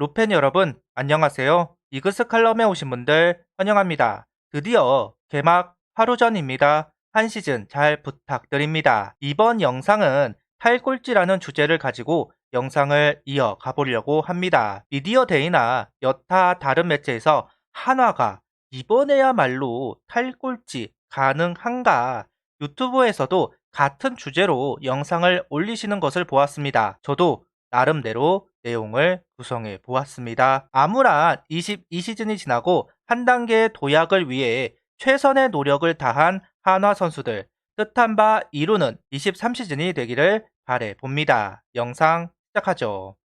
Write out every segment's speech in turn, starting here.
로팬 여러분, 안녕하세요. 이그스 칼럼에 오신 분들 환영합니다. 드디어 개막 하루 전입니다. 한 시즌 잘 부탁드립니다. 이번 영상은 탈꼴찌라는 주제를 가지고 영상을 이어가 보려고 합니다. 미디어 데이나 여타 다른 매체에서 한화가 이번에야말로 탈꼴찌 가능한가? 유튜브에서도 같은 주제로 영상을 올리시는 것을 보았습니다. 저도 나름대로 내용을 구성해 보았습니다. 암울한 22시즌이 지나고 한 단계의 도약을 위해 최선의 노력을 다한 한화 선수들, 뜻한 바 이루는 23시즌이 되기를 바래 봅니다. 영상 시작하죠.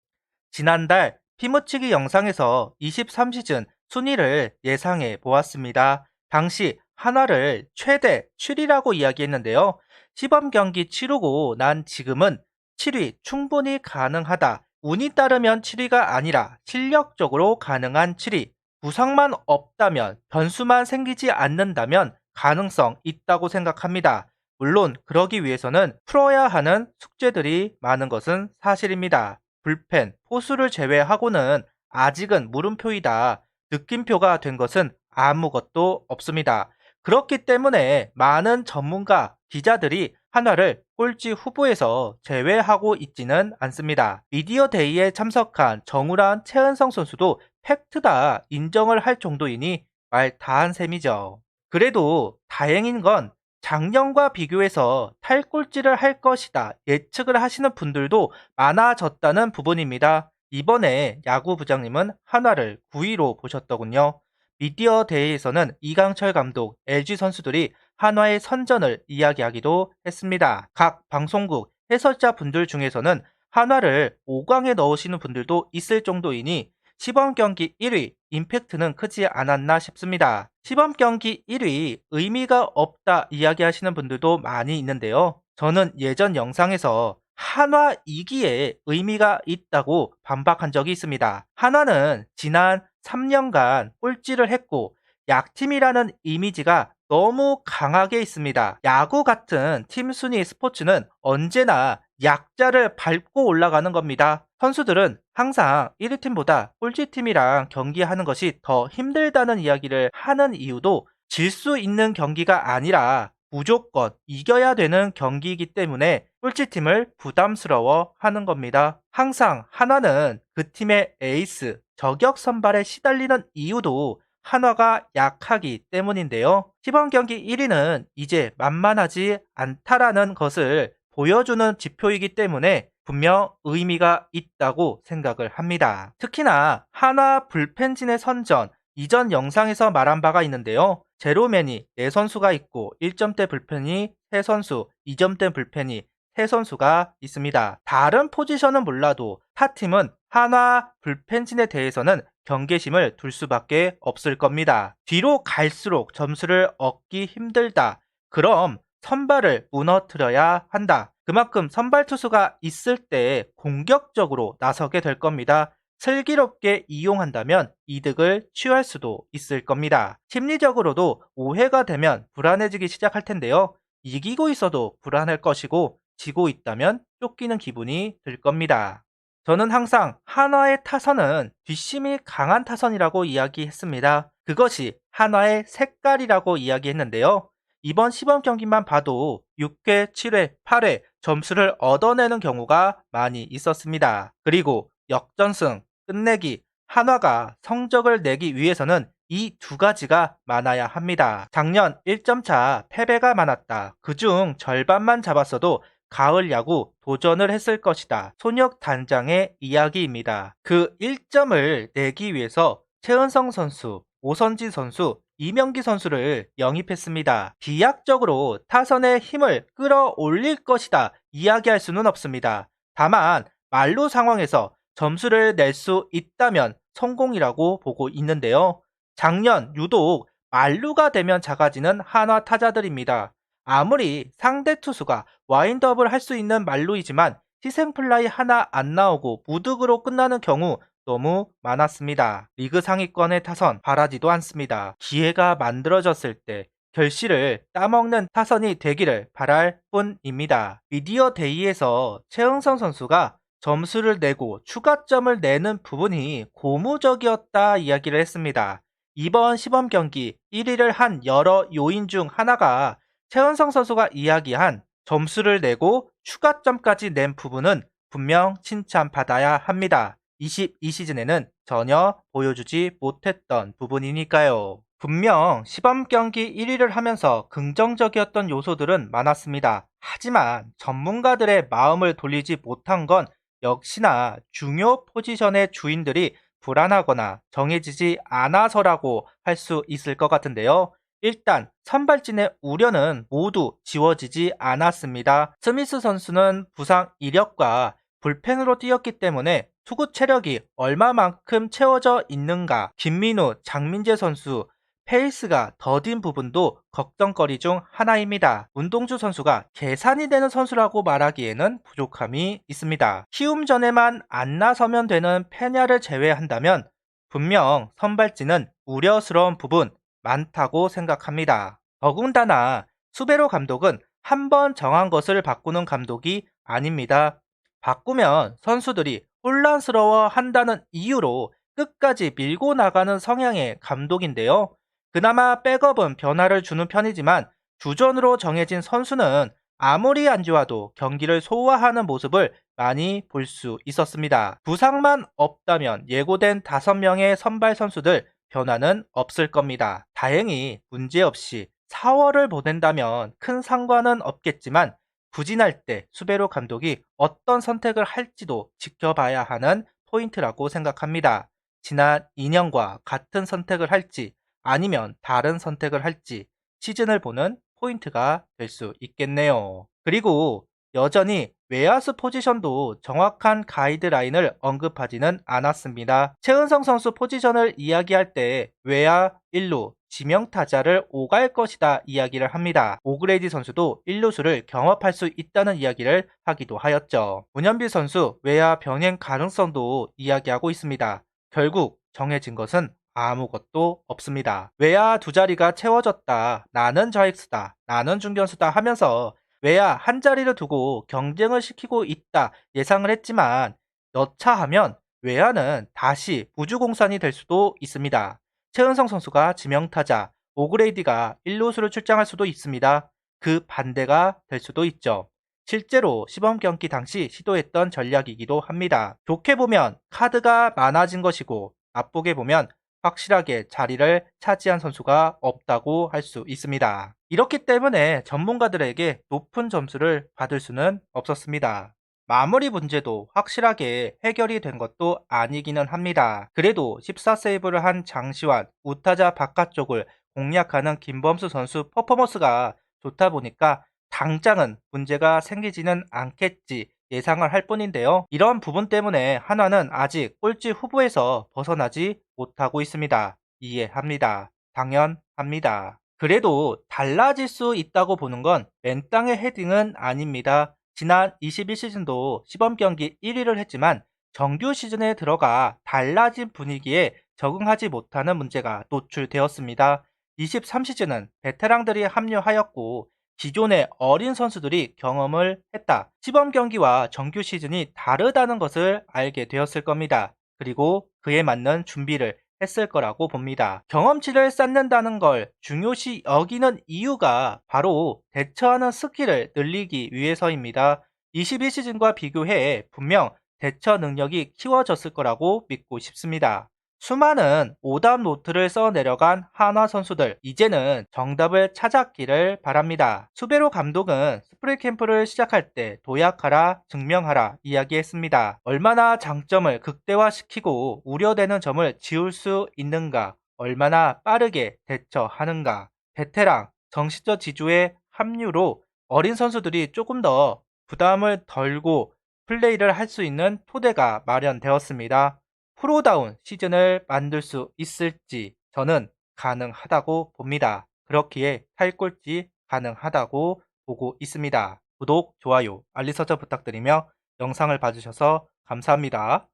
지난달 피묻히기 영상에서 23시즌 순위를 예상해 보았습니다. 당시 한화를 최대 7위라고 이야기했는데요. 시범 경기 치르고 난 지금은 7위 충분히 가능하다. 운이 따르면 7위가 아니라 실력적으로 가능한 7위. 부상만 없다면, 변수만 생기지 않는다면 가능성 있다고 생각합니다. 물론 그러기 위해서는 풀어야 하는 숙제들이 많은 것은 사실입니다. 불펜, 포수를 제외하고는 아직은 물음표이다. 느낌표가 된 것은 아무것도 없습니다. 그렇기 때문에 많은 전문가, 기자들이 한화를 꼴찌 후보에서 제외하고 있지는 않습니다. 미디어 데이에 참석한 정우란, 최은성 선수도 팩트다 인정을 할 정도이니 말 다한 셈이죠. 그래도 다행인 건 작년과 비교해서 탈꼴찌를 할 것이다 예측을 하시는 분들도 많아졌다는 부분입니다. 이번에 야구부장님은 한화를 9위로 보셨더군요. 미디어 대회에서는 이강철 감독, LG 선수들이 한화의 선전을 이야기하기도 했습니다. 각 방송국 해설자 분들 중에서는 한화를 5강에 넣으시는 분들도 있을 정도이니 시범 경기 1위 임팩트는 크지 않았나 싶습니다. 시범 경기 1위 의미가 없다 이야기하시는 분들도 많이 있는데요. 저는 예전 영상에서 한화 2기에 의미가 있다고 반박한 적이 있습니다. 한화는 지난 3년간 꼴찌를 했고 약팀이라는 이미지가 너무 강하게 있습니다. 야구 같은 팀 순위 스포츠는 언제나 약자를 밟고 올라가는 겁니다. 선수들은 항상 1위 팀보다 꼴찌 팀이랑 경기하는 것이 더 힘들다는 이야기를 하는 이유도 질 수 있는 경기가 아니라 무조건 이겨야 되는 경기이기 때문에 꼴찌팀을 부담스러워 하는 겁니다. 항상 한화는 그 팀의 에이스, 저격 선발에 시달리는 이유도 한화가 약하기 때문인데요. 시범 경기 1위는 이제 만만하지 않다라는 것을 보여주는 지표이기 때문에 분명 의미가 있다고 생각을 합니다. 특히나 한화 불펜진의 선전, 이전 영상에서 말한 바가 있는데요. 제로맨이 4선수가 있고 1점대 불펜이 3선수, 2점대 불펜이 3선수가 있습니다. 다른 포지션은 몰라도 타팀은 한화 불펜진에 대해서는 경계심을 둘 수밖에 없을 겁니다. 뒤로 갈수록 점수를 얻기 힘들다. 그럼 선발을 무너뜨려야 한다. 그만큼 선발 투수가 있을 때 공격적으로 나서게 될 겁니다. 슬기롭게 이용한다면 이득을 취할 수도 있을 겁니다. 심리적으로도 오해가 되면 불안해지기 시작할 텐데요. 이기고 있어도 불안할 것이고 지고 있다면 쫓기는 기분이 들 겁니다. 저는 항상 한화의 타선은 뒷심이 강한 타선이라고 이야기했습니다. 그것이 한화의 색깔이라고 이야기했는데요. 이번 시범 경기만 봐도 6회, 7회, 8회 점수를 얻어내는 경우가 많이 있었습니다. 그리고 역전승, 끝내기, 한화가 성적을 내기 위해서는 이 두 가지가 많아야 합니다. 작년 1점차 패배가 많았다. 그중 절반만 잡았어도 가을 야구 도전을 했을 것이다. 손혁 단장의 이야기입니다. 그 1점을 내기 위해서 최은성 선수, 오선지 선수, 이명기 선수를 영입했습니다. 비약적으로 타선의 힘을 끌어올릴 것이다 이야기할 수는 없습니다. 다만 말로 상황에서 점수를 낼 수 있다면 성공이라고 보고 있는데요. 작년 유독 만루가 되면 작아지는 한화 타자들입니다. 아무리 상대 투수가 와인드업을 할 수 있는 만루이지만 희생플라이 하나 안 나오고 무득으로 끝나는 경우 너무 많았습니다. 리그 상위권의 타선 바라지도 않습니다. 기회가 만들어졌을 때 결실을 따먹는 타선이 되기를 바랄 뿐입니다. 미디어 데이에서 최응성 선수가 점수를 내고 추가점을 내는 부분이 고무적이었다 이야기를 했습니다. 이번 시범 경기 1위를 한 여러 요인 중 하나가 최은성 선수가 이야기한 점수를 내고 추가점까지 낸 부분은 분명 칭찬받아야 합니다. 22시즌에는 전혀 보여주지 못했던 부분이니까요. 분명 시범 경기 1위를 하면서 긍정적이었던 요소들은 많았습니다. 하지만 전문가들의 마음을 돌리지 못한 건 역시나 중요 포지션의 주인들이 불안하거나 정해지지 않아서라고 할 수 있을 것 같은데요. 일단 선발진의 우려는 모두 지워지지 않았습니다. 스미스 선수는 부상 이력과 불펜으로 뛰었기 때문에 투구 체력이 얼마만큼 채워져 있는가, 김민우, 장민재 선수 페이스가 더딘 부분도 걱정거리 중 하나입니다. 문동주 선수가 계산이 되는 선수라고 말하기에는 부족함이 있습니다. 키움전에만 안 나서면 되는 페냐를 제외한다면 분명 선발진은 우려스러운 부분 많다고 생각합니다. 더군다나 수베로 감독은 한 번 정한 것을 바꾸는 감독이 아닙니다. 바꾸면 선수들이 혼란스러워 한다는 이유로 끝까지 밀고 나가는 성향의 감독인데요. 그나마 백업은 변화를 주는 편이지만 주전으로 정해진 선수는 아무리 안 좋아도 경기를 소화하는 모습을 많이 볼 수 있었습니다. 부상만 없다면 예고된 5명의 선발 선수들 변화는 없을 겁니다. 다행히 문제없이 4월을 보낸다면 큰 상관은 없겠지만 부진할 때 수베로 감독이 어떤 선택을 할지도 지켜봐야 하는 포인트라고 생각합니다. 지난 2년과 같은 선택을 할지 아니면 다른 선택을 할지 시즌을 보는 포인트가 될 수 있겠네요. 그리고 여전히 외야수 포지션도 정확한 가이드라인을 언급하지는 않았습니다. 최은성 선수 포지션을 이야기할 때 외야 1루, 지명타자를 오갈 것이다 이야기를 합니다. 오그레이디 선수도 1루수를 경험할 수 있다는 이야기를 하기도 하였죠. 문현비 선수 외야 병행 가능성도 이야기하고 있습니다. 결국 정해진 것은 아무것도 없습니다. 외야 두 자리가 채워졌다. 나는 좌익수다. 나는 중견수다 하면서 외야 한 자리를 두고 경쟁을 시키고 있다 예상을 했지만 넣자 하면 외야는 다시 부주공산이 될 수도 있습니다. 최은성 선수가 지명타자, 오그레이디가 1루수를 출장할 수도 있습니다. 그 반대가 될 수도 있죠. 실제로 시범 경기 당시 시도했던 전략이기도 합니다. 좋게 보면 카드가 많아진 것이고 나쁘게 보면 확실하게 자리를 차지한 선수가 없다고 할 수 있습니다. 이렇기 때문에 전문가들에게 높은 점수를 받을 수는 없었습니다. 마무리 문제도 확실하게 해결이 된 것도 아니기는 합니다. 그래도 14세이브를 한 장시환, 우타자 바깥쪽을 공략하는 김범수 선수 퍼포먼스가 좋다 보니까 당장은 문제가 생기지는 않겠지 예상을 할 뿐인데요. 이런 부분 때문에 한화는 아직 꼴찌 후보에서 벗어나지 못하고 있습니다. 이해합니다. 당연합니다. 그래도 달라질 수 있다고 보는 건 맨땅의 헤딩은 아닙니다. 지난 21시즌도 시범 경기 1위를 했지만 정규 시즌에 들어가 달라진 분위기에 적응하지 못하는 문제가 노출되었습니다. 23시즌은 베테랑들이 합류하였고 기존의 어린 선수들이 경험을 했다. 시범 경기와 정규 시즌이 다르다는 것을 알게 되었을 겁니다. 그리고 그에 맞는 준비를 했을 거라고 봅니다. 경험치를 쌓는다는 걸 중요시 여기는 이유가 바로 대처하는 스킬을 늘리기 위해서입니다. 22시즌과 비교해 분명 대처 능력이 키워졌을 거라고 믿고 싶습니다. 수많은 오답 노트를 써 내려간 한화 선수들, 이제는 정답을 찾았기를 바랍니다. 수베로 감독은 스프링 캠프를 시작할 때 도약하라, 증명하라 이야기했습니다. 얼마나 장점을 극대화시키고 우려되는 점을 지울 수 있는가, 얼마나 빠르게 대처하는가, 베테랑, 정신적 지주의 합류로 어린 선수들이 조금 더 부담을 덜고 플레이를 할 수 있는 토대가 마련되었습니다. 프로다운 시즌을 만들 수 있을지 저는 가능하다고 봅니다. 그렇기에 탈꼴찌 가능하다고 보고 있습니다. 구독, 좋아요, 알림 설정 부탁드리며 영상을 봐주셔서 감사합니다.